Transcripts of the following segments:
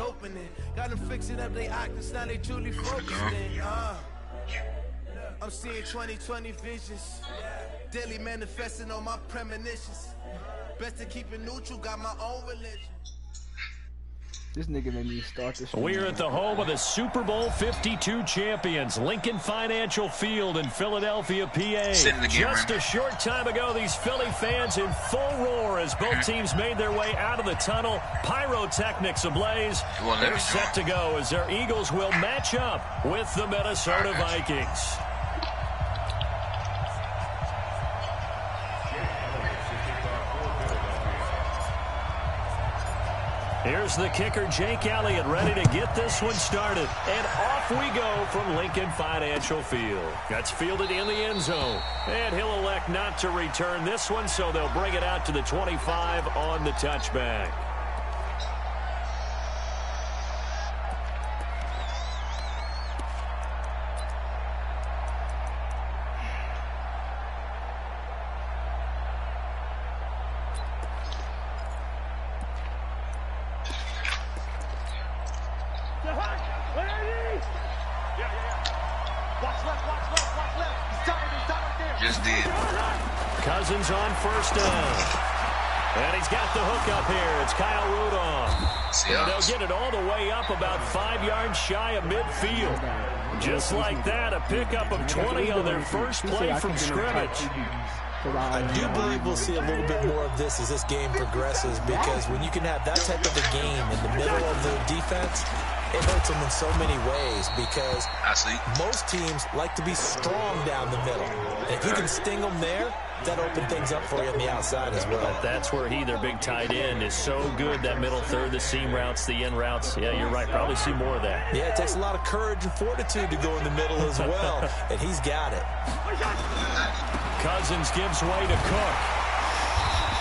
opening. Got them fixing up they octaves, now they truly focusing. I'm seeing 20/20 visions. Daily manifesting on my premonitions. Best to keep it neutral, got my own religion. This nigga made me start this. We're at the home of the Super Bowl 52 champions, Lincoln Financial Field in Philadelphia, PA. Just a short time ago, these Philly fans in full roar as both teams made their way out of the tunnel. Pyrotechnics ablaze. They're set to go as their Eagles will match up with the Minnesota Vikings. Here's the kicker, Jake Elliott, ready to get this one started. And off we go from Lincoln Financial Field. That's fielded in the end zone. And he'll elect not to return this one, so they'll bring it out to the 25 on the touchback. Cousins on first down. And he's got the hook up here. It's Kyle Rudolph. And they'll get it all the way up about 5 yards shy of midfield. Just like that, a pickup of 20 on their first play from scrimmage. I do believe we'll see a little bit more of this as this game progresses, because when you can have that type of a game in the middle of the defense, it hurts them in so many ways, because most teams like to be strong down the middle. And if you can sting them there, that opens things up for you on the outside as well. But that's where their big tight end, is so good, that middle third, the seam routes, the in routes. Yeah, you're right. Probably see more of that. Yeah, it takes a lot of courage and fortitude to go in the middle as well, and he's got it. Cousins gives way to Cook.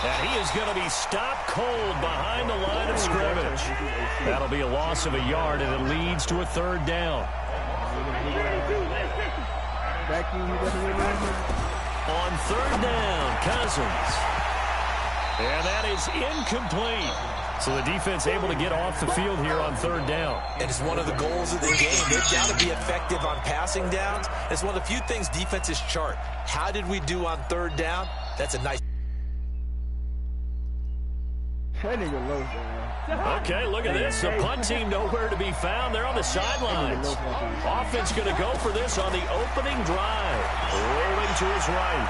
And he is going to be stopped cold behind the line of scrimmage. That'll be a loss of a yard, and it leads to a third down. On third down, Cousins. And that is incomplete. So the defense able to get off the field here on third down. And it's one of the goals of the game. They've got to be effective on passing downs. It's one of the few things defenses chart. How did we do on third down? That's a nice... Okay, look at this. The punt team nowhere to be found. They're on the sidelines. Offense going to go for this on the opening drive. Rolling to his right.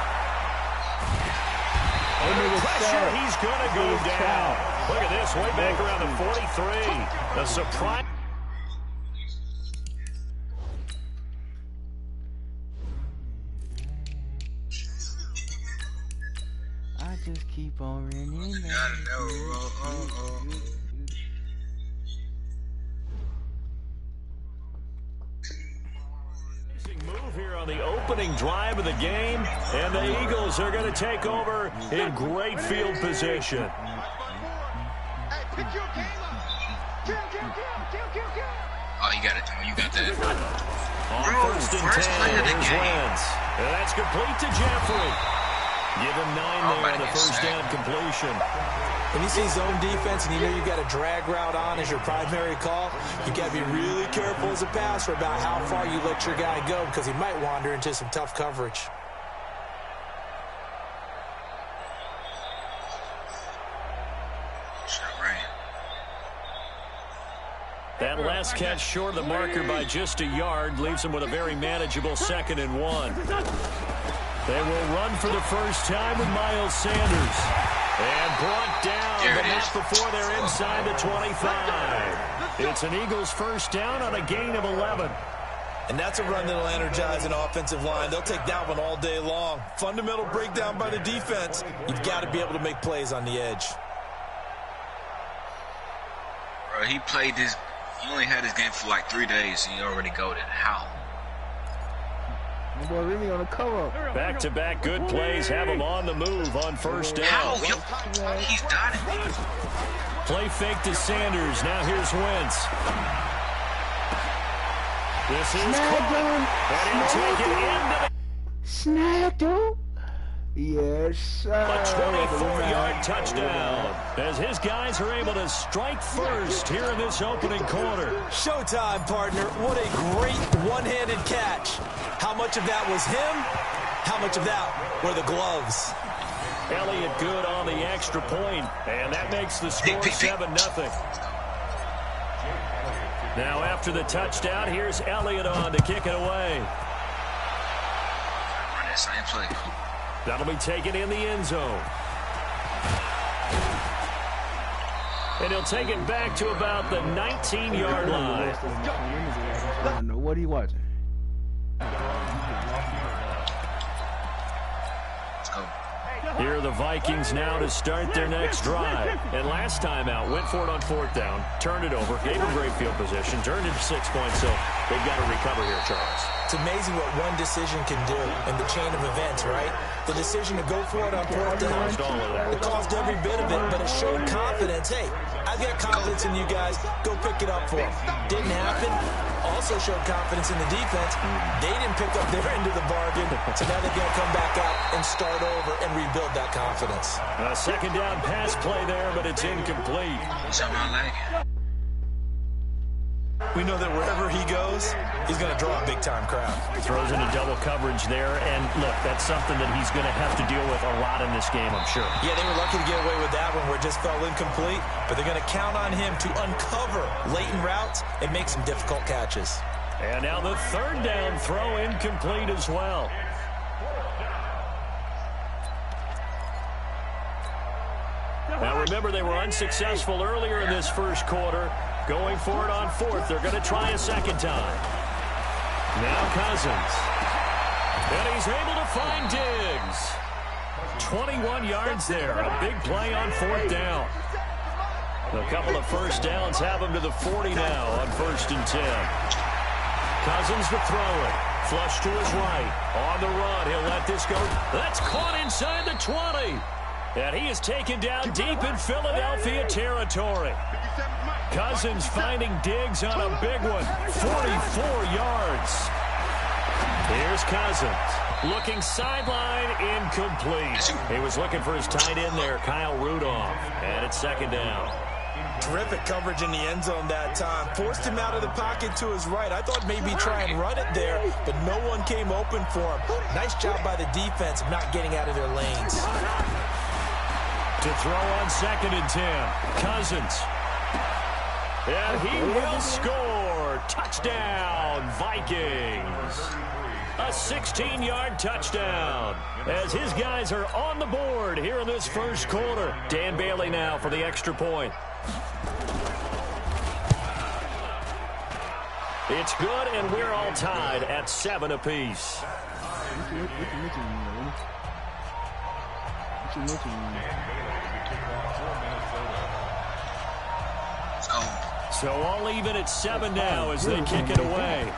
Under pressure, he's going to go down. Look at this, way back around the 43. The surprise. I just keep on running. Move here on the opening drive of the game, and the Eagles are going to take over in great field position. Oh, you got it, Tom. You got that. On first and 10, here's Wentz. And that's complete to Jeffrey. Give him 9 there on the first down completion. When you see zone defense and you know you've got a drag route on as your primary call, you got to be really careful as a passer about how far you let your guy go, because he might wander into some tough coverage. That last catch short of the marker by just a yard leaves him with a very manageable 2nd and 1. They will run for the first time with Miles Sanders. And brought down, but not before they're inside the 25. It's an Eagles first down on a gain of 11. And that's a run that'll energize an offensive line. They'll take that one all day long. Fundamental breakdown by the defense. You've got to be able to make plays on the edge. Bro, he played this. He only had this game for like 3 days, and he already goated. How? Boy, really on the cover. Back-to-back good plays have him on the move on first down. How? He's done it. Play fake to Sanders. Now here's Wentz. This is caught. And he'll take it into the... Snagged him. Yes, sir. A 24-yard touchdown as his guys are able to strike first here in this opening quarter. Showtime, partner. What a great one-handed catch. How much of that was him? How much of that were the gloves? Elliott good on the extra point, and that makes the score 7-0. Now after the touchdown, here's Elliott on to kick it away. Same play. That'll be taken in the end zone. And he'll take it back to about the 19-yard line. I don't know what he watching. Let's go. Here are the Vikings now to start their next drive. And last time out, went for it on 4th down, turned it over, gave them great field position, turned it to 6 points, so they've got to recover here, Charles. It's amazing what one decision can do in the chain of events, right? The decision to go for it on 4th down, it caused every bit of it, but it showed confidence. Hey, I've got confidence in you guys. Go pick it up for them. Didn't happen. Also showed confidence in the defense. They didn't pick up their end of the bargain, so now they're going to come back out and start over and rebuild that confidence. A 2nd down pass play there, but it's incomplete. Something I like it. We know that wherever he goes, he's going to draw a big-time crowd. Throws into double coverage there, and look, that's something that he's going to have to deal with a lot in this game, I'm sure. Yeah, they were lucky to get away with that one where it just fell incomplete, but they're going to count on him to uncover latent routes and make some difficult catches. And now the 3rd down throw incomplete as well. Now remember, they were unsuccessful earlier in this first quarter. Going for it on 4th. They're going to try a 2nd time. Now Cousins. And he's able to find Diggs. 21 yards there. A big play on 4th down. A couple of first downs have him to the 40 now on 1st and 10. Cousins to throw it. Flush to his right. On the run. He'll let this go. That's caught inside the 20. And he is taken down deep in Philadelphia territory. Cousins finding Diggs on a big one. 44 yards. Here's Cousins. Looking sideline, incomplete. He was looking for his tight end there, Kyle Rudolph. And it's 2nd down. Terrific coverage in the end zone that time. Forced him out of the pocket to his right. I thought maybe try and run it there, but no one came open for him. Nice job by the defense of not getting out of their lanes. To throw on 2nd and 10. Cousins. And he will score. Touchdown, Vikings. A 16-yard touchdown as his guys are on the board here in this first quarter. Dan Bailey now for the extra point. It's good, and we're all tied at 7 apiece. So all even at 7 now as they kick it away.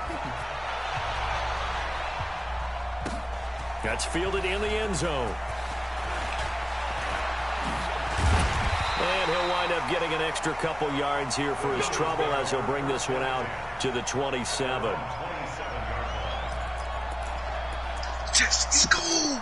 That's fielded in the end zone. And he'll wind up getting an extra couple yards here for his trouble as he'll bring this one out to the 27. Let's go.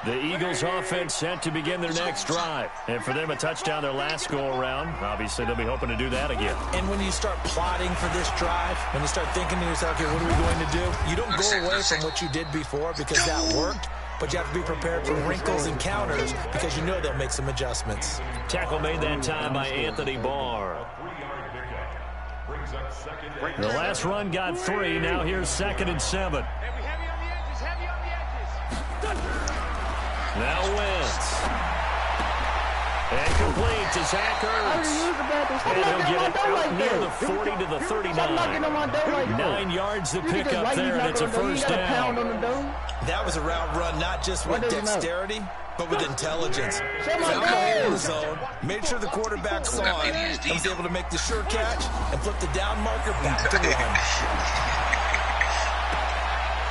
The Eagles offense set to begin their next drive. And for them, a touchdown their last go-around. Obviously, they'll be hoping to do that again. And when you start plotting for this drive, when you start thinking to yourself, okay, what are we going to do? You don't go away from what you did before because that worked. But you have to be prepared for wrinkles and counters because you know they'll make some adjustments. Tackle made that time by Anthony Barr. The last run got 3. Now here's 2nd and 7. Now Wentz. And complete to Zach Ertz. And he'll get it out near the 40 to the 39. 9 yards to pick up there, and it's a first down. That was a route run not just with dexterity, but with intelligence. Found the hole in the zone, made sure the quarterback saw it, and was able to make the sure catch and flip the down marker back to run.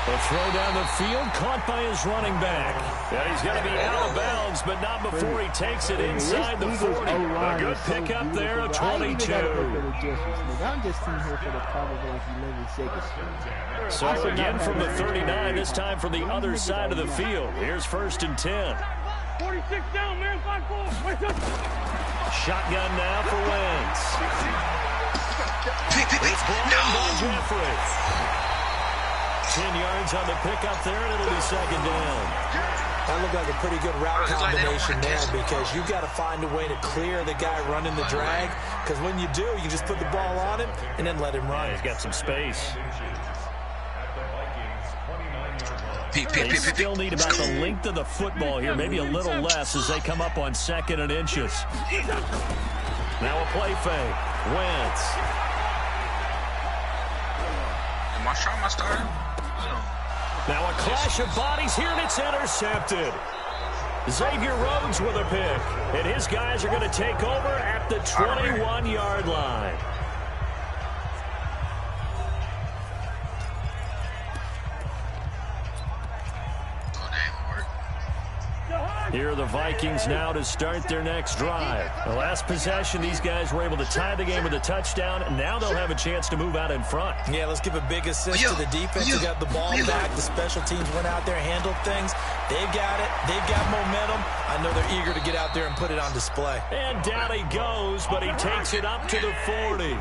A throw down the field, caught by his running back. And he's going to be out of bounds, but not before he takes it inside the 40. A good pickup there, a 22. I'm just sitting here for the probably like 11 seconds. So again from the 39, this time from the other side of the field. Here's 1st and 10. 46 down, man. 5-4. Shotgun now for Wentz. It's blown by Jeffrey. 10 yards on the pickup there, and it'll be 2nd down. That looked like a pretty good route combination there because you've got to find a way to clear the guy running the drag, because when you do, you can just put the ball on him and then let him run. He's got some space. They still need about the length of the football here, maybe a little less as they come up on 2nd and inches. Now a play fake. Wentz. Am I trying my starter? Now a clash of bodies here, and it's intercepted. Xavier Rhodes with a pick, and his guys are going to take over at the 21-yard line. Here are the Vikings now to start their next drive. The last possession, these guys were able to tie the game with a touchdown, and now they'll have a chance to move out in front. Yeah, let's give a big assist to the defense who got the ball back. The special teams went out there, handled things. They've got it. They've got momentum. I know they're eager to get out there and put it on display. And down he goes, but he takes it up to the 40.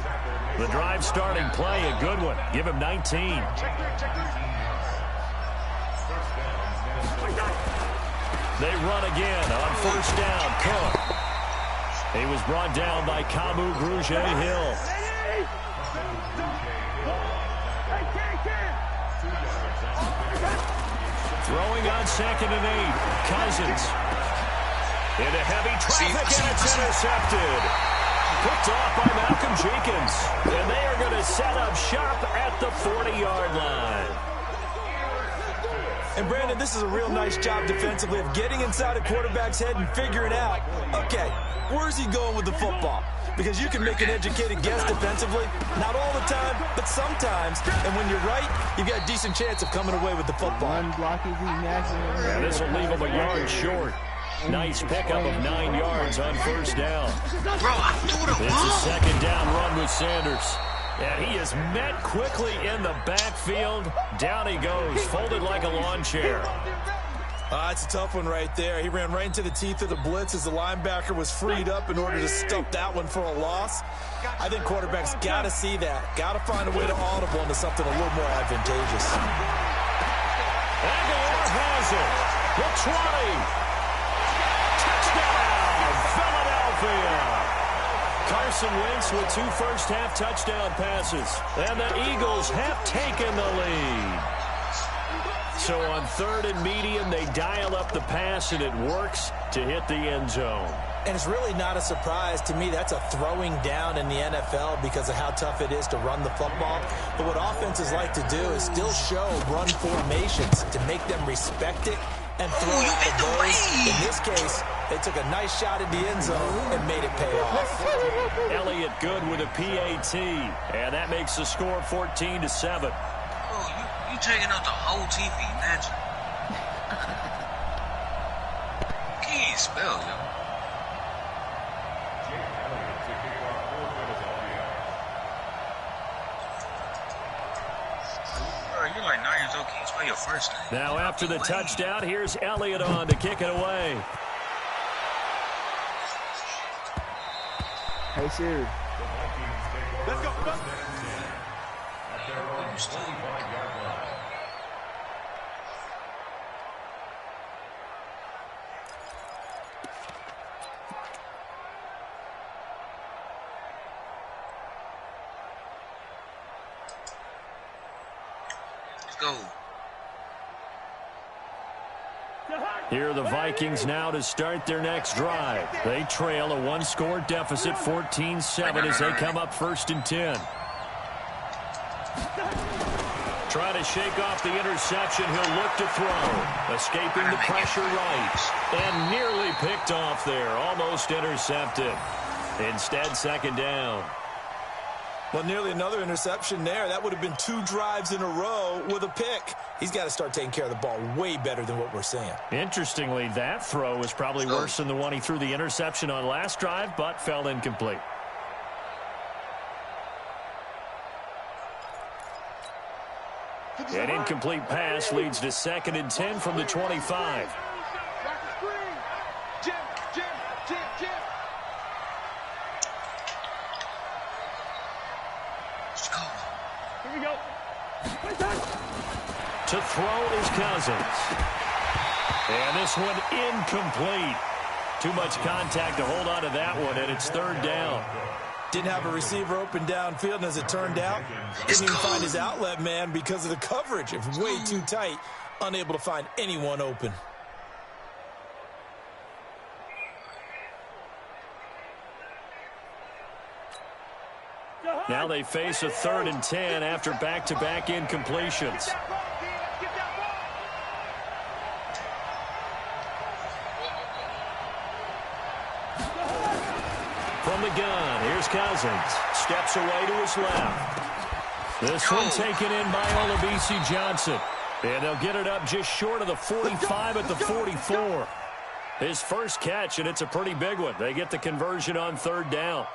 The drive starting play, a good one. Give him 19. They run again on 1st down. Cook. He was brought down by Kamu Grugier-Hill. Throwing on 2nd and 8. Cousins. Into heavy traffic, and it's intercepted. Picked off by Malcolm Jenkins. And they are going to set up shop at the 40-yard line. And, Brandon, this is a real nice job defensively of getting inside a quarterback's head and figuring out, okay, where's he going with the football? Because you can make an educated guess defensively, not all the time, but sometimes. And when you're right, you've got a decent chance of coming away with the football. Yeah, this will leave him a yard short. Nice pickup of 9 yards on 1st down. It's a 2nd down run with Sanders. And he is met quickly in the backfield. Down he goes, folded like a lawn chair. It's a tough one right there. He ran right into the teeth of the blitz as the linebacker was freed up in order to stop that one for a loss. I think quarterbacks got to see that. Got to find a way to audible into something a little more advantageous. Aguilar has it. The 20. Touchdown, Philadelphia. Carson Wentz with 2 first-half touchdown passes. And the Eagles have taken the lead. So on 3rd and medium, they dial up the pass, and it works to hit the end zone. And it's really not a surprise to me. That's a throwing down in the NFL because of how tough it is to run the football. But what offenses like to do is still show run formations to make them respect it and throw out of those. In this case, they took a nice shot at the end zone and made it pay off. Elliott good with a PAT, and that makes the score 14-7. Oh, you taking up the whole TV, imagine. Can't spell, yo. You're like 9 years old. Can you spell your first name? Now after the touchdown, here's Elliott on to kick it away. Hey, Siri. Let's go. Go. Here are the Vikings now to start their next drive. They trail a 1-score deficit, 14-7, as they come up 1st and 10. Trying to shake off the interception. He'll look to throw. Escaping the pressure right. And nearly picked off there. Almost intercepted. Instead, 2nd down. Well, nearly another interception there. That would have been 2 drives in a row with a pick. He's got to start taking care of the ball way better than what we're seeing. Interestingly, that throw was probably worse than the one he threw the interception on last drive, but fell incomplete. An incomplete pass leads to 2nd and 10 from the 25. To throw is Cousins. And this one incomplete. Too much contact to hold on to that one, and it's 3rd down. Didn't have a receiver open downfield, and as it turned out, didn't even find his outlet man because of the coverage. It was way too tight, unable to find anyone open. Now they face a 3rd and 10 after back-to-back incompletions. From the gun, here's Cousins. Steps away to his left. This one taken in by Olabisi Johnson. And they'll get it up just short of the 45 at the 44. His first catch, and it's a pretty big one. They get the conversion on 3rd down.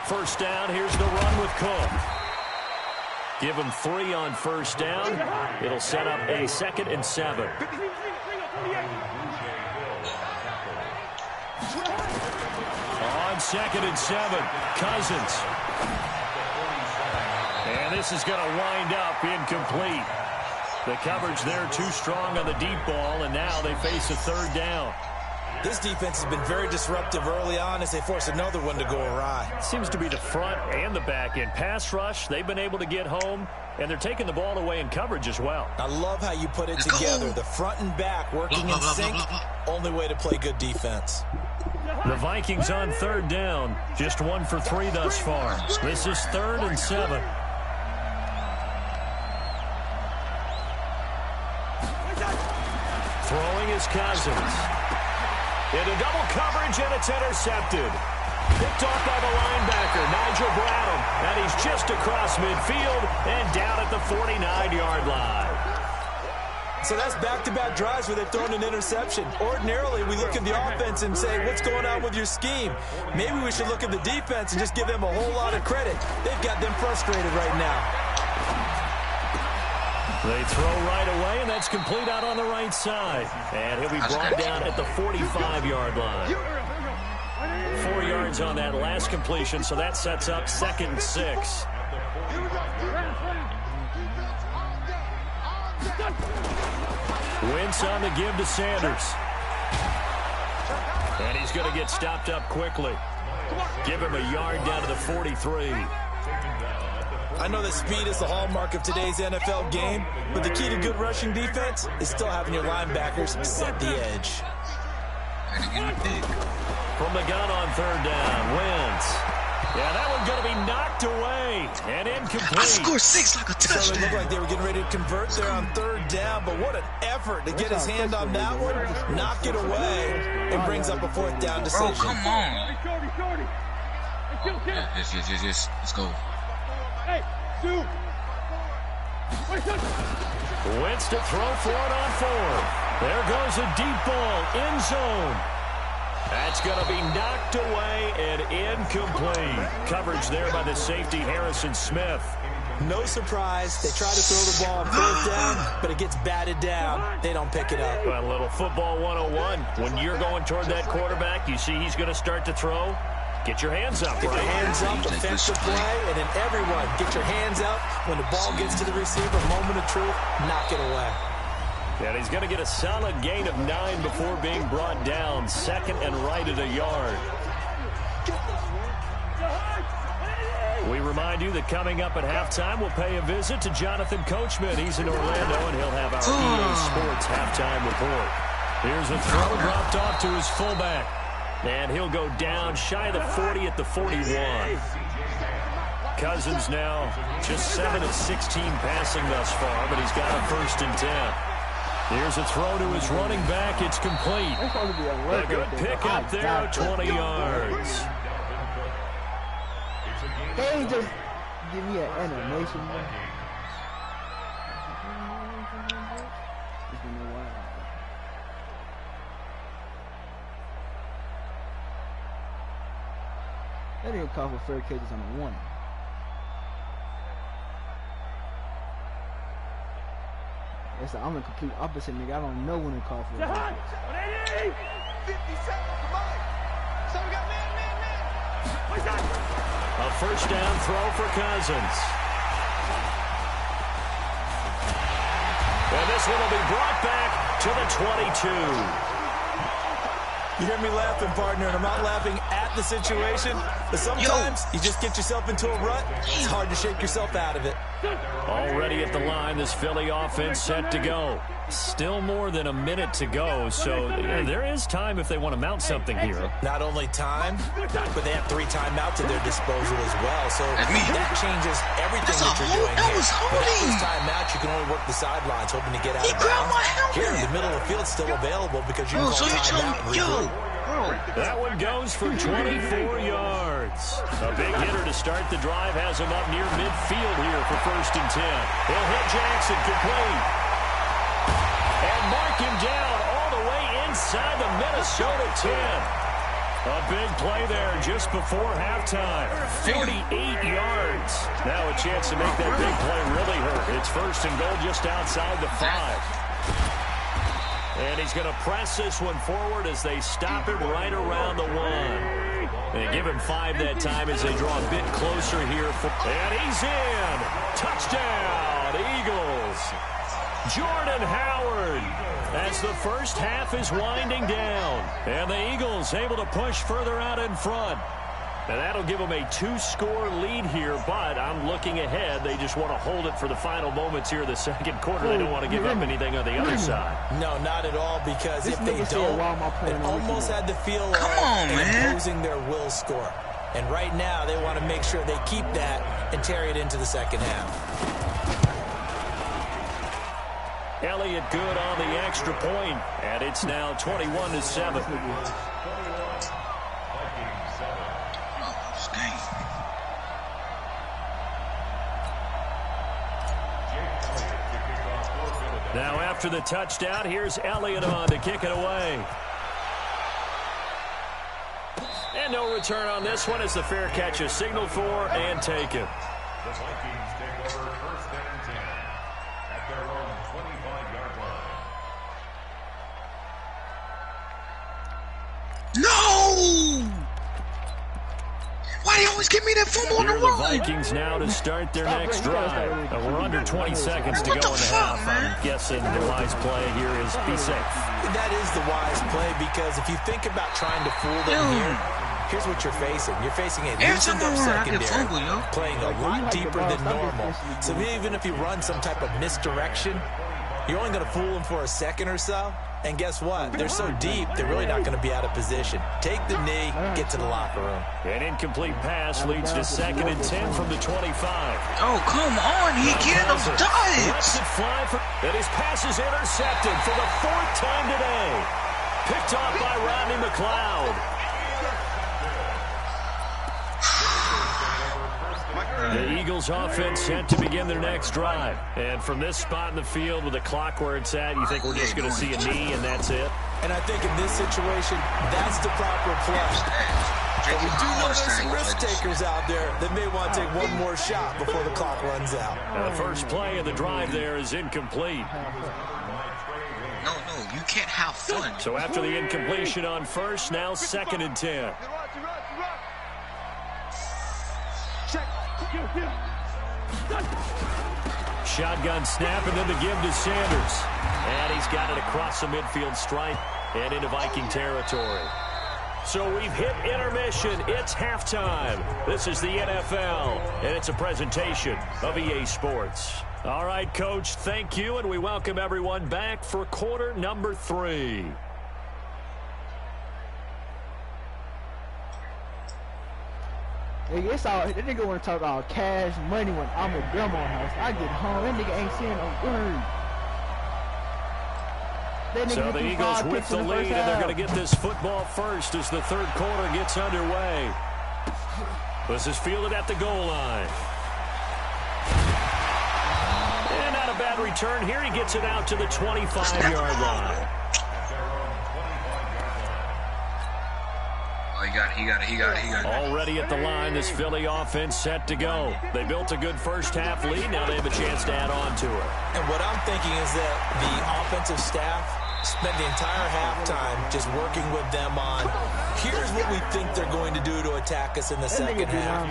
First down, here's the run with Cook. Give him 3 on first down. It'll set up a 2nd and 7. On 2nd and 7, Cousins. And this is going to wind up incomplete. The coverage there too strong on the deep ball, and now they face a 3rd down. This defense has been very disruptive early on as they force another one to go awry. Seems to be the front and the back end. Pass rush, they've been able to get home, and they're taking the ball away in coverage as well. I love how you put it together. The front and back working in sync. Only way to play good defense. The Vikings on 3rd down. Just 1 for 3 thus far. This is 3rd and 7. Throwing is Cousins. Into double coverage, and it's intercepted. Picked off by the linebacker, Nigel Bradham. And he's just across midfield and down at the 49-yard line. So that's back-to-back drives where they've thrown an interception. Ordinarily, we look at the offense and say, what's going on with your scheme? Maybe we should look at the defense and just give them a whole lot of credit. They've got them frustrated right now. They throw right away, and that's complete out on the right side. And he'll be brought down at the 45-yard line. 4 yards on that last completion, so that sets up 2nd and 6. Wentz on the give to Sanders. And he's going to get stopped up quickly. Give him a yard down to the 43. I know that speed is the hallmark of today's NFL game, but the key to good rushing defense is still having your linebackers set the edge. From the gun on 3rd down, Wentz. Yeah, that one's going to be knocked away and incomplete. I scored 6 like a touchdown. So it looked like they were getting ready to convert there on 3rd down, but what an effort to get his hand on that one, knock it away, and brings up a 4th down decision. Bro, come on. Yes. Let's go. Wentz to throw for it on 4th. There goes a deep ball, end zone. That's going to be knocked away and incomplete. Coverage there by the safety, Harrison Smith. No surprise. They try to throw the ball on 4th down, but it gets batted down. They don't pick it up. Well, a little football 101. When you're going toward that quarterback, you see he's going to start to throw. Get your hands up, Get right? your hands up, defensive play, and then everyone, get your hands up. When the ball gets to the receiver, moment of truth, knock it away. And he's going to get a solid gain of 9 before being brought down. 2nd and right at a yard. We remind you that coming up at halftime, we'll pay a visit to Jonathan Coachman. He's in Orlando, and he'll have our EA Sports halftime report. Here's a throw dropped off to his fullback. And he'll go down shy of the 40 at the 41. Cousins now just 7 of 16 passing thus far, but he's got a 1st and 10. Here's a throw to his running back. It's complete. A good pick up there, 20 yards. They just give me an animation. They didn't call for fair catches on the 1. I'm the complete opposite, nigga. I don't know when to call for it. 50 seconds, come on. So we got man. A 1st down throw for Cousins. And this one will be brought back to the 22. You hear me laughing, partner, and I'm not laughing at the situation, but sometimes you just get yourself into a rut. It's hard to shake yourself out of it. Already at the line, this Philly offense set to go. Still more than a minute to go, so there is time if they want to mount something here. Not only time, but they have 3 timeouts at their disposal as well, so that changes everything that you're doing here. Without those timeouts, you can only work the sidelines, hoping to get out of bounds. Here, the middle of the field's still available because you can call timeout and regroup. That one goes for 24 yards. A big hitter to start the drive has him up near midfield here for 1st and 10. He'll hit Jackson complete. And mark him down all the way inside the Minnesota 10. A big play there just before halftime. 48 yards. Now a chance to make that big play really hurt. It's 1st and goal just outside the 5. And he's going to press this one forward as they stop it right around the 1. They give him 5 that time as they draw a bit closer here. And he's in. Touchdown, Eagles. Jordan Howard as the first half is winding down. And the Eagles able to push further out in front. And that'll give them a 2-score lead here, but I'm looking ahead. They just want to hold it for the final moments here of the 2nd quarter. They don't want to give up anything on the other side. No, not at all, because if they don't, it almost had the feel of imposing their will score. And right now, they want to make sure they keep that and carry it into the 2nd half. Elliott good on the extra point, and it's now 21-7. Now after the touchdown, here's Elliott on to kick it away. And no return on this one as the fair catch is signaled for and taken. The Vikings take over 1st and 10 at their own 25-yard line. No! Why do you always give me that fumble on the Here are run? the Vikings now to start their next drive. We're under 20 seconds to go in the half. I'm guessing the wise play here is be safe. That is the wise play, because if you think about trying to fool them here, here's what you're facing. You're facing a loosened up secondary, playing a lot deeper than normal. So even if you run some type of misdirection, you're only going to fool them for a second or so. And guess what? They're so deep, they're really not going to be out of position. Take the knee, get to the locker room. An incomplete pass leads to 2nd and 10 from the 25. Oh, come on. He getting those Lets dives. it fly for, and his pass is intercepted for the 4th time today. Picked off by Rodney McLeod. The Eagles offense set to begin their next drive. And from this spot in the field with the clock where it's at, you think we're just going to see a knee and that's it? And I think in this situation, that's the proper play. But we do know there's some risk takers out there that may want to take one more shot before the clock runs out. And the first play of the drive there is incomplete. No, you can't have fun. So after the incompletion on 1st, now 2nd and 10. Shotgun snap and then the give to Sanders. And he's got it across the midfield stripe and into Viking territory. So we've hit intermission. It's halftime. This is the NFL, and it's a presentation of EA Sports. All right, Coach, thank you, and we welcome everyone back for quarter number 3. Hey, it's all, that nigga want to talk all cash money when I'm at grandma's house. I get home, that nigga ain't saying a word. So the Eagles with the lead, and they're going to get this football first as the third quarter gets underway. This is fielded at the goal line. And not a bad return here. He gets it out to the 25-yard line. Oh, he got it. Already at the line, this Philly offense set to go. They built a good first-half lead. Now they have a chance to add on to it. And what I'm thinking is that the offensive staff spent the entire halftime just working with them on, here's what we think they're going to do to attack us in the second half.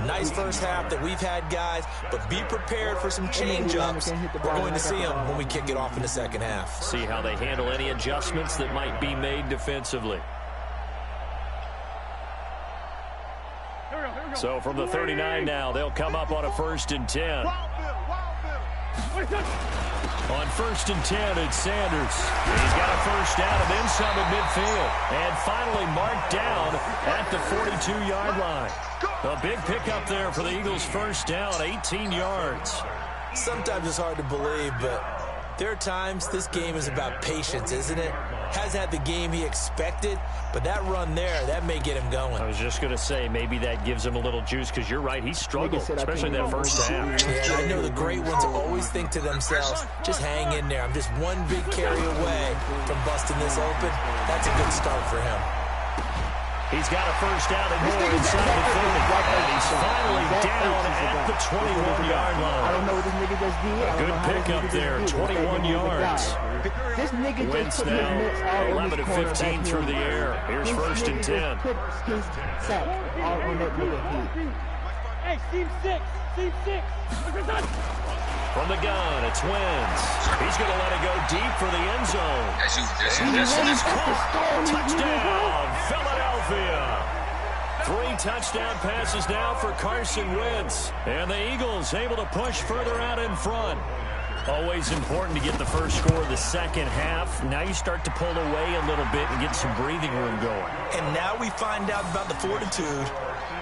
Nice first half that we've had, guys, but be prepared for some change-ups. We're going to see them when we kick it off in the second half. See how they handle any adjustments that might be made defensively. So from the 39 now, they'll come up on a 1st and 10. On 1st and 10, it's Sanders. He's got a first down and then some at midfield. And finally marked down at the 42-yard line. A big pickup there for the Eagles' first down, 18 yards. Sometimes it's hard to believe, but there are times this game is about patience, isn't it? Has had the game he expected, but that run there, that may get him going. I was just going to say, maybe that gives him a little juice, because you're right, he struggled, especially that first half. Yeah, I know the great ones always think to themselves, just hang in there. I'm just one big carry away from busting this open. That's a good start for him. He's got a first down and more inside the 30. And he's finally down at the 21-yard line. I don't know what this nigga just did. A good pickup there, 21 yards. This nigga Wentz just put his mitts now all 11 to 15 through the air. Here's first and 10. Put his sack all on that nigga head. Hey, team 6. Team 6. From the gun, it's Wentz. He's going to let it go deep for the end zone. That's Touchdown, Philadelphia. 3 touchdown passes now for Carson Wentz. And the Eagles able to push further out in front. Always important to get the first score of the second half. Now you start to pull away a little bit and get some breathing room going. And now we find out about the fortitude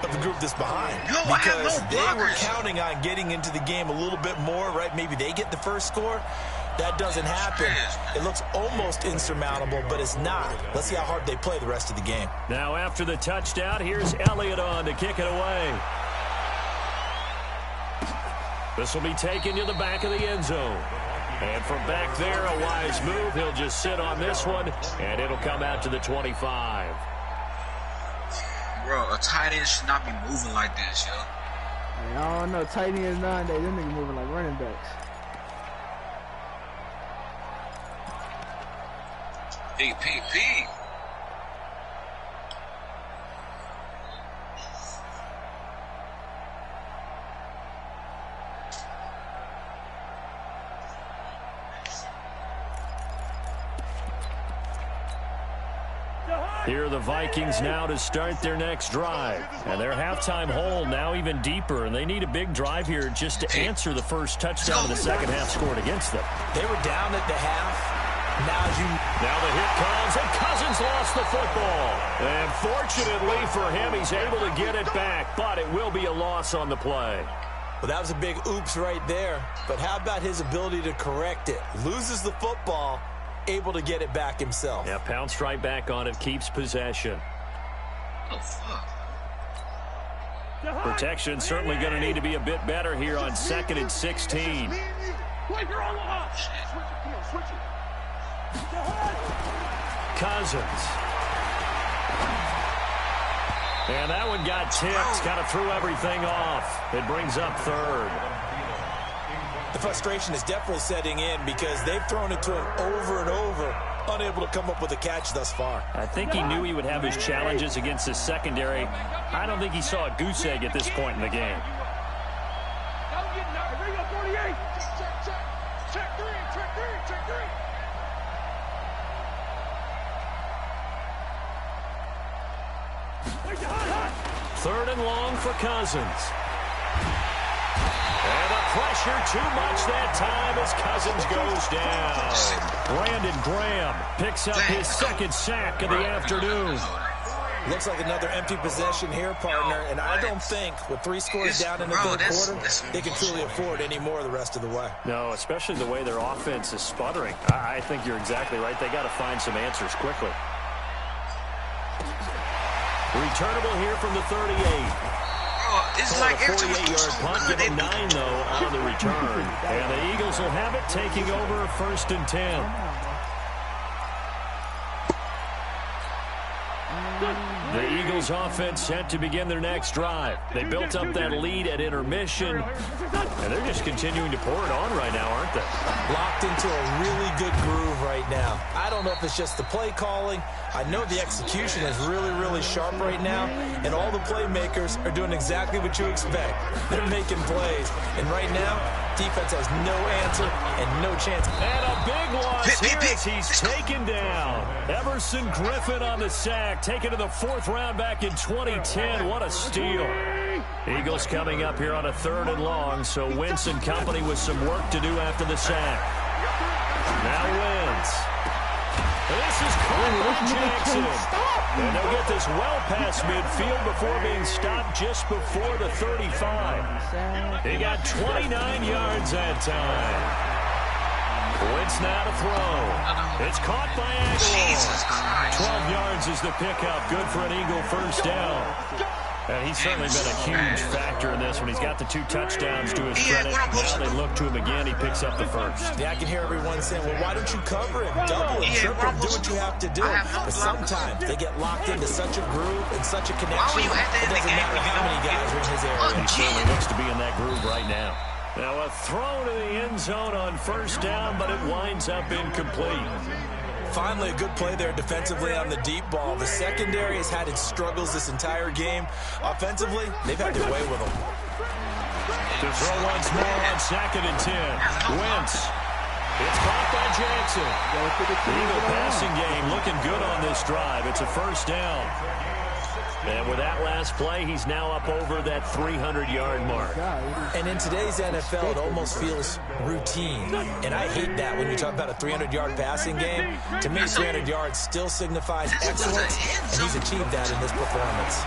of the group that's behind. Because they were counting on getting into the game a little bit more, right? Maybe they get the first score. That doesn't happen. It looks almost insurmountable, but it's not. Let's see how hard they play the rest of the game. Now after the touchdown, here's Elliott on to kick it away. This will be taken to the back of the end zone. And from back there, a wise move. He'll just sit on this one, and it'll come out to the 25. Bro, a tight end should not be moving like this, yo. I don't know. Tight ends nowadays, them niggas moving like running backs. P. Here are the Vikings now to start their next drive. And their halftime hole now even deeper, and they need a big drive here just to answer the first touchdown of the second half scored against them. They were down at the half. Now the hit comes, and Cousins lost the football. And fortunately for him, he's able to get it back, but it will be a loss on the play. Well, that was a big oops right there. But how about his ability to correct it? Loses the football, able to get it back himself. Yeah, pounced right back on it, keeps possession. Oh, fuck. Protection certainly going to need to be a bit better here on 2nd and 16. Cousins. And that one got tipped, kind of threw everything off. It brings up 3rd. The frustration is definitely setting in because they've thrown it to him over and over, unable to come up with a catch thus far. I think he knew he would have his challenges against his secondary. I don't think he saw a goose egg at this point in the game. Third and long for Cousins. And up pressure too much that time as Cousins goes down. Brandon Graham picks up his second sack of the afternoon. Looks like another empty possession here, partner, and I don't think with 3 scores down in the third quarter, they can truly afford any more the rest of the way. No, especially the way their offense is sputtering. I think you're exactly right. They got to find some answers quickly. Returnable here from the 38. It's like every 48-yard punt, give him 9, though, on the return. And the Eagles will have it, taking over 1st and 10. The Eagles offense set to begin their next drive. They built up that lead at intermission, and they're just continuing to pour it on right now, aren't they? Locked into a really good groove right now. I don't know if it's just the play calling. I know the execution is really, really sharp right now, and all the playmakers are doing exactly what you expect. They're making plays, and right now, defense has no answer and no chance. And a big loss here as he's taken down. Emerson Griffin on the sack, taken to the 4th round back in 2010. What a steal. Eagles coming up here on a 3rd and long, so Wentz and company with some work to do after the sack. Now Wentz. This is caught by Jackson. And they'll get this well past midfield before being stopped just before the 35. He got 29 yards that time. Wentz now to throw. It's caught by Aguilar. 12 yards is the pickup. Good for an Eagle first down. And he's certainly been a huge factor in this when he's got the 2 touchdowns to his credit. Now they look to him again. He picks up the first. Yeah, I can hear everyone saying, well, why don't you cover him? Double him, triple him, do what you have to do. But sometimes they get locked into such a groove and such a connection, it doesn't matter how many guys are in his area. He certainly looks to be in that groove right now. Now a throw to the end zone on first down, but it winds up incomplete. Finally, a good play there defensively on the deep ball. The secondary has had its struggles this entire game. Offensively, they've had their way with them. To throw once more on 2nd and 10. Wentz. It's caught by Jackson. The Eagle passing game looking good on this drive. It's a first down. And with that last play, he's now up over that 300-yard mark. And in today's NFL, it almost feels routine. And I hate that when you talk about a 300-yard passing game. To me, 300 yards still signifies excellence, and he's achieved that in this performance.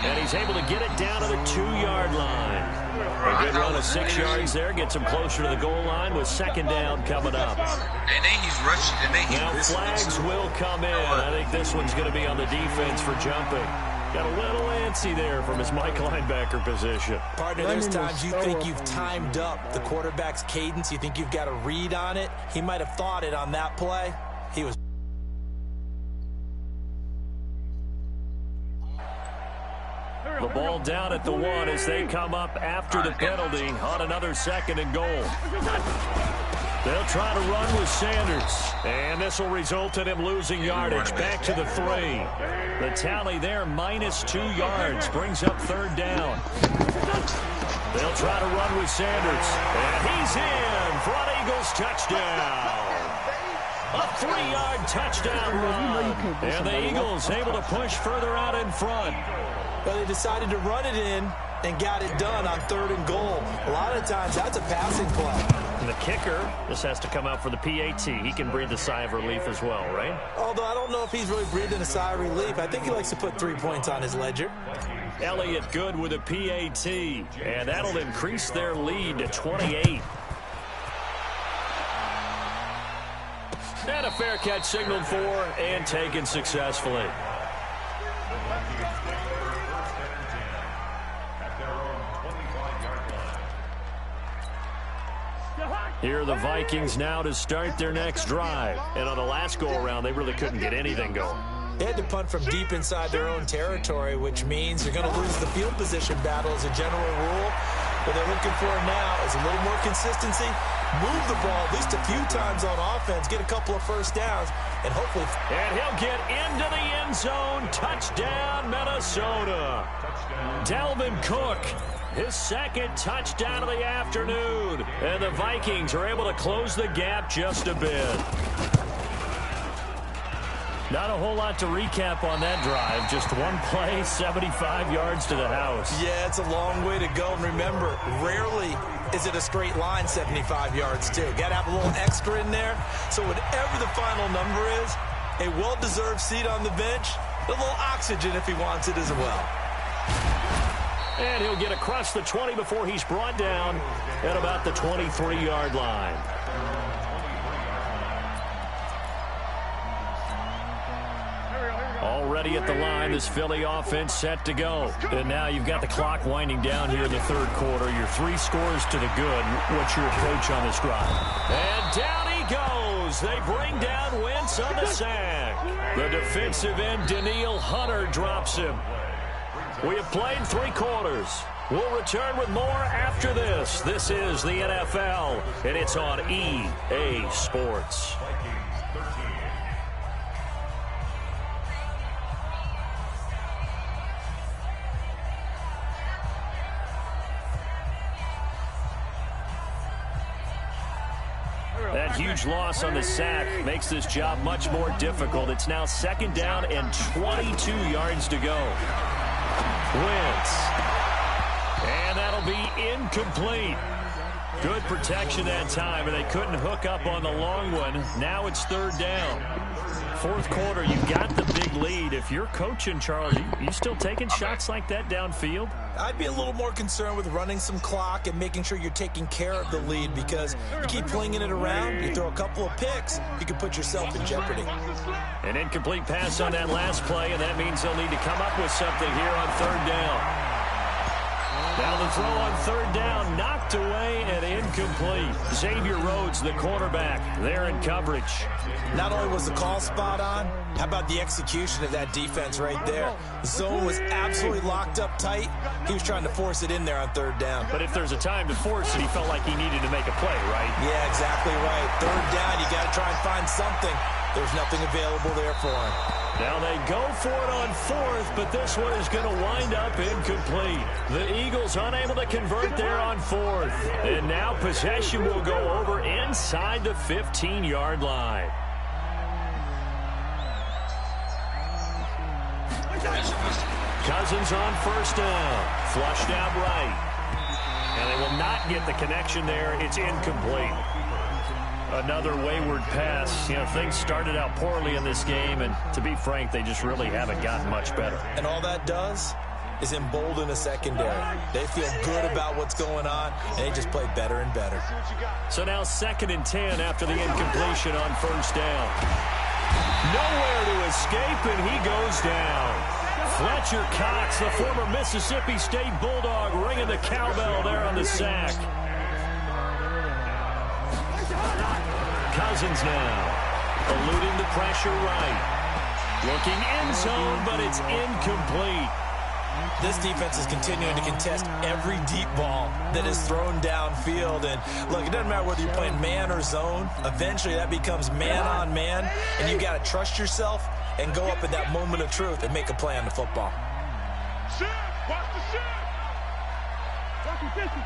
And he's able to get it down to the 2-yard line. A good run of 6 yards there. Gets him closer to the goal line with 2nd down coming up. And then he's rushing. And then now flags will come in. I think this one's going to be on the defense for jumping. Got a little antsy there from his Mike linebacker position. Partner, there's times you think you've timed up the quarterback's cadence. You think you've got a read on it. He might have thought it on that play. He was... The ball down at the 1 as they come up after the penalty on another 2nd and goal. They'll try to run with Sanders. And this will result in him losing yardage. Back to the 3. The tally there, -2 yards. Brings up 3rd down. They'll try to run with Sanders. And he's in for an Eagles touchdown. A 3-yard touchdown run. And the Eagles able to push further out in front. Well, they decided to run it in and got it done on 3rd and goal. A lot of times, that's a passing play. And the kicker, this has to come out for the PAT. He can breathe a sigh of relief as well, right? Although I don't know if he's really breathing a sigh of relief. I think he likes to put 3 points on his ledger. Elliott good with a PAT. And that'll increase their lead to 28. And a fair catch signaled for and taken successfully. Here are the Vikings now to start their next drive. And on the last go-around, they really couldn't get anything going. They had to punt from deep inside their own territory, which means they're going to lose the field position battle as a general rule. What they're looking for now is a little more consistency, move the ball at least a few times on offense, get a couple of first downs, and hopefully... And he'll get into the end zone. Touchdown, Minnesota. Dalvin Cook. His 2nd touchdown of the afternoon. And the Vikings are able to close the gap just a bit. Not a whole lot to recap on that drive. Just one play, 75 yards to the house. Yeah, it's a long way to go. And remember, rarely is it a straight line 75 yards, too? Got to have a little extra in there. So whatever the final number is, a well-deserved seat on the bench, a little oxygen if he wants it as well. And he'll get across the 20 before he's brought down at about the 23-yard line. Already at the line, this Philly offense set to go. And now you've got the clock winding down here in the third quarter. Your 3 scores to the good. What's your approach on this drive? And down he goes. They bring down Wentz on the sack. The defensive end, Danielle Hunter, drops him. We have played 3 quarters. We'll return with more after this. This is the NFL, and it's on EA Sports. That huge loss on the sack makes this job much more difficult. It's now 2nd down and 22 yards to go. Wentz. And that'll be incomplete. Good protection that time, and they couldn't hook up on the long one. Now it's 3rd down. 4th quarter, you've got the big lead. If you're coaching, Charles, you still taking shots like that downfield? I'd be a little more concerned with running some clock and making sure you're taking care of the lead, because you keep flinging it around, you throw a couple of picks, you can put yourself in jeopardy. An incomplete pass on that last play, and that means they'll need to come up with something here on 3rd down. Now the throw on 3rd down, knocked away and incomplete. Xavier Rhodes, the quarterback, there in coverage. Not only was the call spot on, how about the execution of that defense right there? The zone was absolutely locked up tight. He was trying to force it in there on 3rd down. But if there's a time to force it, he felt like he needed to make a play, right? Yeah, exactly right. 3rd down, you got to try and find something. There's nothing available there for him. Now they go for it on 4th, but this one is going to wind up incomplete. The Eagles unable to convert there on 4th. And now possession will go over inside the 15-yard line. Cousins on 1st down. Flushed out right. And they will not get the connection there. It's incomplete. Another wayward pass. You know, things started out poorly in this game, and to be frank, they just really haven't gotten much better. And all that does is embolden a secondary. They feel good about what's going on, and they just play better and better. So now 2nd and 10 after the incompletion on 1st down. Nowhere to escape, and he goes down. Fletcher Cox, the former Mississippi State Bulldog, ringing the cowbell there on the sack. Cousins now, eluding the pressure right. Looking end zone, but it's incomplete. This defense is continuing to contest every deep ball that is thrown downfield. And look, it doesn't matter whether you're playing man or zone. Eventually that becomes man on man, and you got to trust yourself and go up at that moment of truth and make a play on the football. Watch the shot. Watch the distance.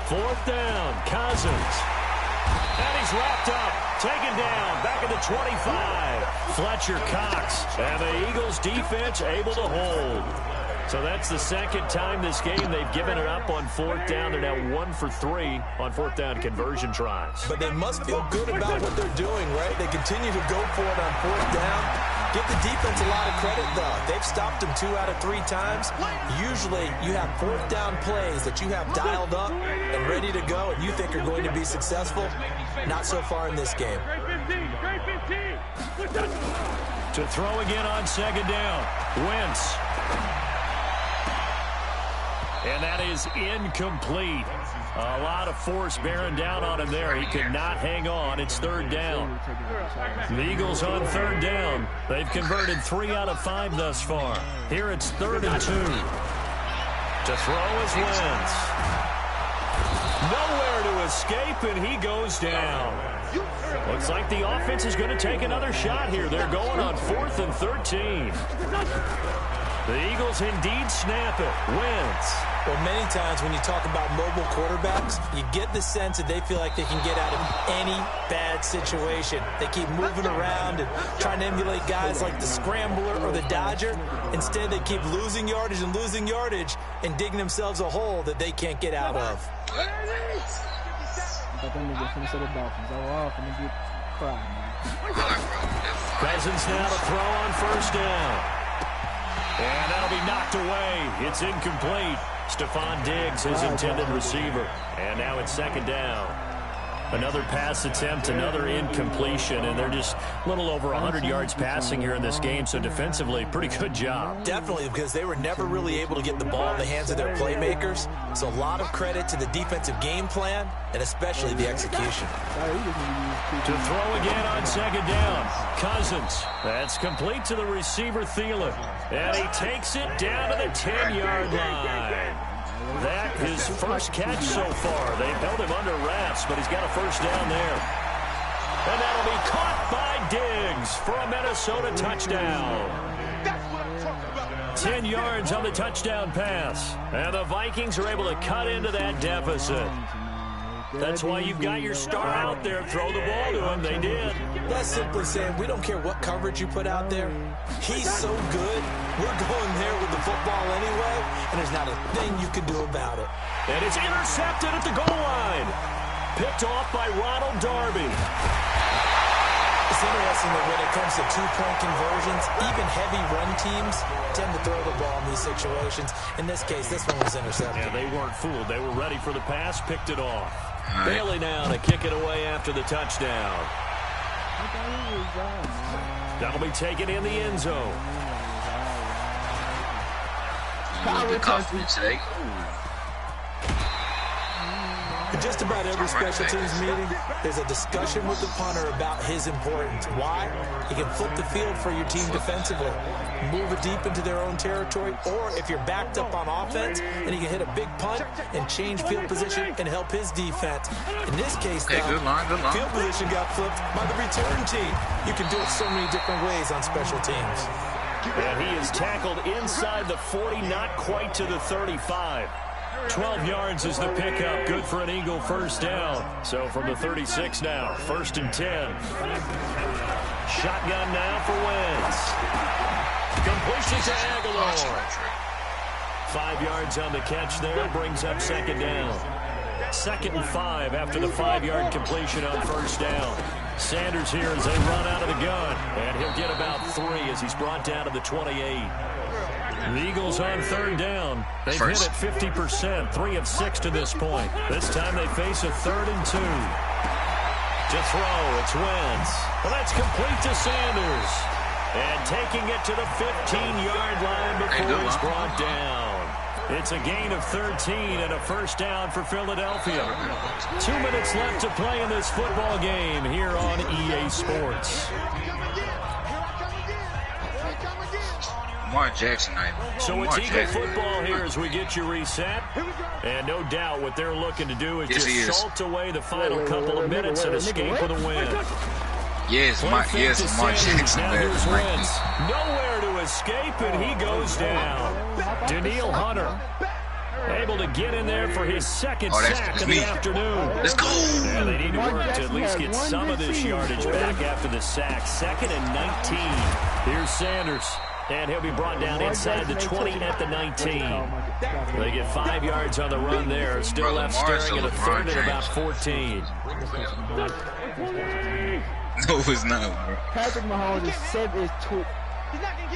4th down, Cousins. And he's wrapped up, taken down, back at the 25. Fletcher Cox, and the Eagles defense able to hold. So that's the 2nd time this game they've given it up on 4th down. They're now 1 for 3 on 4th down conversion tries. But they must feel good about what they're doing, right? They continue to go for it on 4th down. Give the defense a lot of credit, though. They've stopped them 2 out of 3 times. Usually, you have 4th down plays that you have dialed up and ready to go, and you think are going to be successful. Not so far in this game. To throw again on 2nd down, Wentz. And that is incomplete. A lot of force bearing down on him there. He could not hang on. It's 3rd down. The Eagles on 3rd down. They've converted 3 out of 5 thus far. Here it's 3rd and 2. To throw is Wentz. Nowhere to escape, and he goes down. Looks like the offense is going to take another shot here. They're going on 4th and 13. The Eagles indeed snap it. Wentz. Well, many times when you talk about mobile quarterbacks, you get the sense that they feel like they can get out of any bad situation. They keep moving around and trying to emulate guys like the Scrambler or the Dodger. Instead, they keep losing yardage and digging themselves a hole that they can't get out of. I thought them niggas finna set the Dolphins. Oh, finna get cried, man. Cousins now to throw on first down. And that'll be knocked away. It's incomplete. Stephon Diggs, his intended receiver. And now it's second down. Another pass attempt, another incompletion, and they're just a little over 100 yards passing here in this game, so defensively, pretty good job. Definitely, because they were never really able to get the ball in the hands of their playmakers, so a lot of credit to the defensive game plan, and especially the execution. To throw again on second down, Cousins. That's complete to the receiver, Thielen, and he takes it down to the 10-yard line. That his first catch so far. They've held him under wraps, but he's got a first down there. And that'll be caught by Diggs for a Minnesota touchdown. 10 yards on the touchdown pass. And the Vikings are able to cut into that deficit. That's why you've got your star out there. Throw the ball to him. They did. That's simply saying we don't care what coverage you put out there. He's so good. We're going there with the football anyway, and there's not a thing you can do about it. And it's intercepted at the goal line. Picked off by Ronald Darby. It's interesting that when it comes to two-point conversions, even heavy run teams tend to throw the ball in these situations. In this case, this one was intercepted. Yeah, they weren't fooled. They were ready for the pass, picked it off. Bailey now to kick it away after the touchdown. That'll be taken in the end zone. Good confidence today. In just about every special teams meeting, there's a discussion with the punter about his importance. Why? He can flip the field for your team defensively, move it deep into their own territory, or if you're backed up on offense, and he can hit a big punt and change field position and help his defense. In this case, good line. Field position got flipped by the return team. You can do it so many different ways on special teams. And he is tackled inside the 40, not quite to the 35. 12 yards is the pickup. Good for an Eagle first down. So from the 36 now, 1st and 10. Shotgun now for Wentz. Completion to Aguilar. 5 yards on the catch there. Brings up second down. 2nd and 5 after the 5-yard completion on first down. Sanders here as they run out of the gun. And he'll get about 3 as he's brought down to the 28. The Eagles on 3rd down. They've hit it 50%, 3 of 6 to this point. This time they face a 3rd and 2. To throw, it's Wentz. Well, that's complete to Sanders. And taking it to the 15-yard line before it's brought down. It's a gain of 13 and a first down for Philadelphia. 2 minutes left to play in this football game here on EA Sports. Mark Jackson. So it's Eagle football here as we get you reset. And no doubt what they're looking to do is just salt away the final couple of minutes and escape with a win. Yes, Mark Jackson. Now here's Wentz. Nowhere to escape, and he goes down. Daniil Hunter able to get in there for his second sack of the afternoon. Let's go. Yeah, they need to work to at least get some of this yardage back after the sack. 2nd and 19. Here's Sanders. And he'll be brought down inside the 20 at the 19. They get 5 yards on the run there. Still left staring at a 3rd and about 14. No, it's not, bro. Patrick Mahomes is 7 2.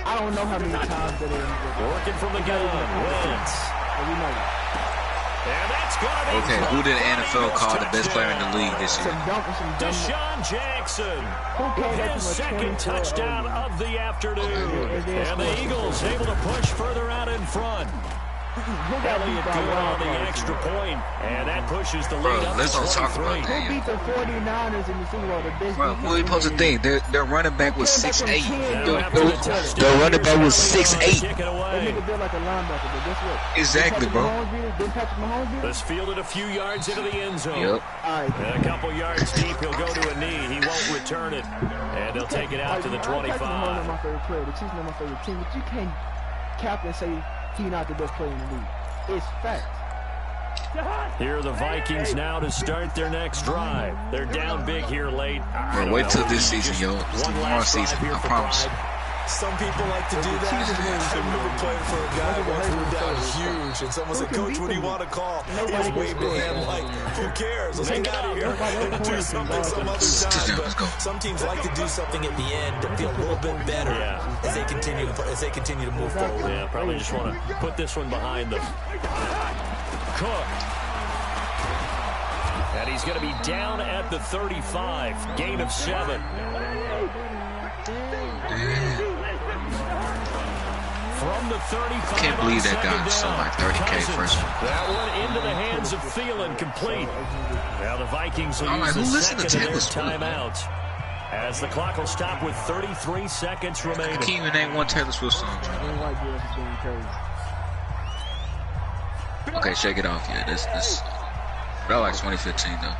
I don't know how many times that is. Working from the gun. Wentz. We know that. And that's going to be okay, who did the NFL call the best player in the league this year? Deshaun Jackson. His second touchdown of the afternoon. And the Eagles able to push further out in front. Elliott good on the extra point, and that pushes the lead up to 23. Who beat the 49ers in the Super Bowl? Bro, what are you supposed to think? Their running back was 6'8". Their running back was 6'8". Exactly, bro. Let's field it a few yards into the end zone. Yep. And a couple yards deep, he'll go to a knee. He won't return it, and they'll take it out to the 25. The Chiefs are my favorite team, but you cap and say he's not the best player in the league. It's facts. Here are the Vikings now to start their next drive. They're down big here late. Bro, wait till this season, yo. It's tomorrow season, I promise. Some people like to do that. I remember playing for a guy once we were down huge, and someone said, "Coach, what do you want to call?" His waved to him like, "Who cares? Let's get out of here and do something some other time." But some teams like to do something at the end to feel a little bit better as they continue to move forward. Yeah, probably just want to put this one behind them. Cook. And he's going to be down at the 35. Gain of 7. From the 35. Can't believe that guy sold like 30K first one. That one into the hands of Thielen, complete. Now the Vikings will use the second of their timeouts as the clock will stop with 33 seconds remaining. I can't even name one Taylor Swift song. Okay, shake it off. Yeah, this. That like 2015 though.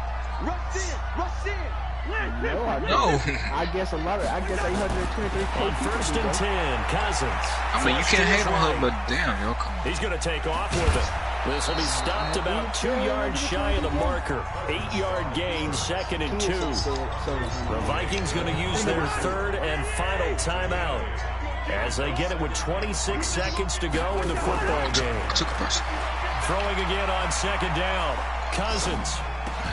No. I guess 823. On 1st and 10, Cousins. I mean, you can't hate on her, but damn, yo, come on. He's going to take off with it. This will be stopped about 2 yards shy of the marker. 8-yard gain, 2nd and 2. The Vikings going to use their 3rd and final timeout as they get it with 26 seconds to go in the football game. Throwing again on 2nd down. Cousins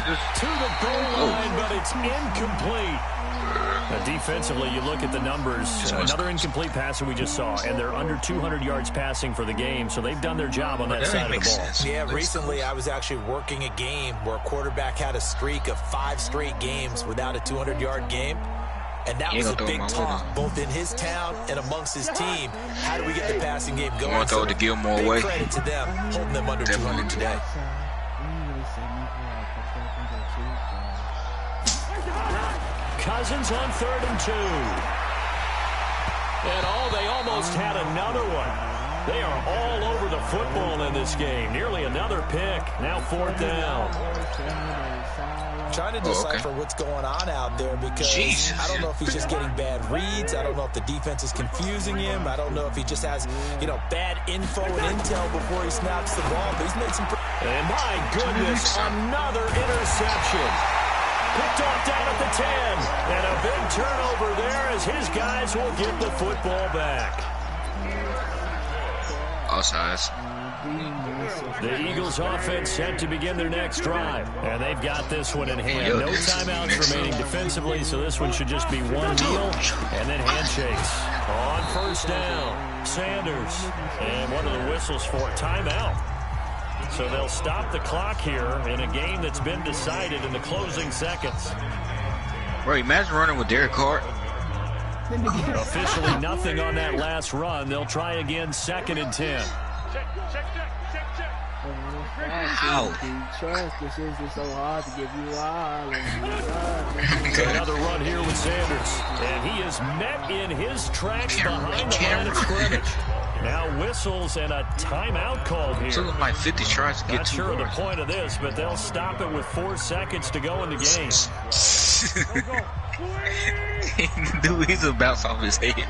to the goal line, but it's incomplete. Defensively, you look at the numbers. Another incomplete passer we just saw, and they're under 200 yards passing for the game, so they've done their job on that side of the ball. Yeah, recently I was actually working a game where a quarterback had a streak of 5 straight games without a 200-yard game. And that was a big talk, both in his town and amongst his team. How do we get the passing game going? You want to throw the Gilmore away? Big credit to them, holding them under 200 today. Cousins on 3rd and 2. And they almost had another one. They are all over the football in this game. Nearly another pick. Now 4th down. Trying to decipher what's going on out there because I don't know if he's just getting bad reads. I don't know if the defense is confusing him. I don't know if he just has, bad info and intel before he snaps the ball. But he's made some. And my goodness, another interception. Picked off down at the 10. And a big turnover there as his guys will get the football back. Offsides. The Eagles offense set to begin their next drive. And they've got this one in hand. No timeouts remaining defensively, so this one should just be one deal and then handshakes. On 1st down, Sanders. And one of the whistles for a timeout. So they'll stop the clock here in a game that's been decided in the closing seconds. Bro, imagine running with Derek Carr. Officially nothing on that last run. They'll try again 2nd and 10. Ow. Another run here with Sanders. And he is met in his tracks behind the line of scrimmage. Now whistles and a timeout called here. Took him like 50 tries to get 2 Not sure of the point of this, but they'll stop it with 4 seconds to go in the game. Dude, he's a bounce off his head.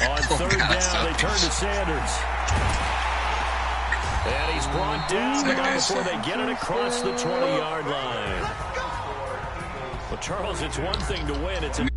On 3rd down, they turn to Sanders. And he's brought down, but not before they get it across the 20-yard line. Well, Charles, it's one thing to win. It's a